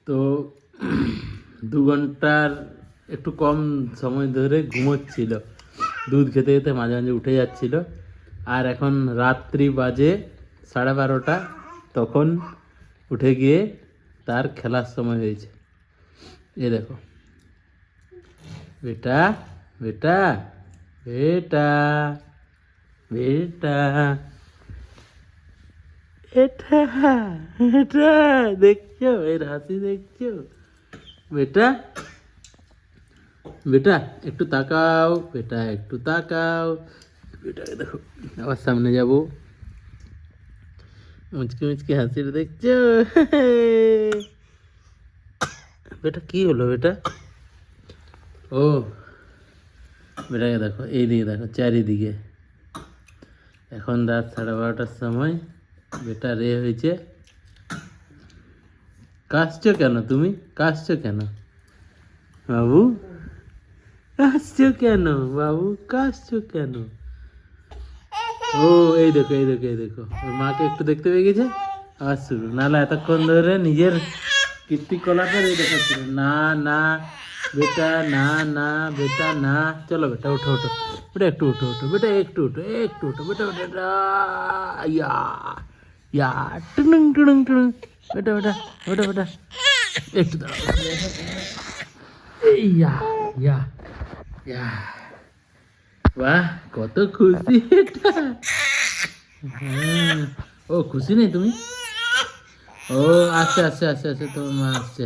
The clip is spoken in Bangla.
তো 2 ঘন্টার একটু কম সময় ধরে ঘুমোচ্ছিল, দুধ খেতে খেতে মাঝে মাঝে উঠে যাচ্ছিল। আর এখন রাত্রি বাজে 12:30, তখন উঠে গিয়ে তার খেলার সময় হয়েছে। এ দেখো, বেটা বেটা বেটা বেটা, এটা এটা দেখছো, এর হাসি দেখছো? বেটা বেটা একটু তাকাও, বেটা একটু তাকাও। বেটাকে দেখো, আবার সামনে যাবো, মুচকি মুচকি হাসির দেখছো? বেটা কি হলো বেটা? ও বেটাকে দেখো, এই দিকে দেখো, চারিদিকে। এখন রাত 12:30টার সময়, বেটা রে হয়েছে। কাশছো কেন তুমি? কাশছো কেন বাবু? কাশছো কেন বাবু? কাশছো কেন? ও এই দেখো এই দেখো এই দেখো, ওর মাকে একটু দেখতে পেয়ে গেছে, আবার শুরু। নাহলে এতক্ষণ ধরে নিজের কীর্তিকলাপের এই দেখাচ্ছিল। না না বেটা, না না বেটা, না। চলো বেটা, ওঠো ওঠো বেটা, একটু উঠো ওঠো বেটা, একটু উঠো একটু উঠো বেটা বেটা বেটা। ইয়া ইয়া, টুনুং টুনুং টুনুং, বেটা বেটা বেটা বেটা, একটু দাঁড়াও। ইয়া ইয়া ইয়া, বাহ কত খুশি এটা। ও খুশি নেই তুমি? ও আচ্ছা আচ্ছা আচ্ছা আচ্ছা, তোমার মা আসছে।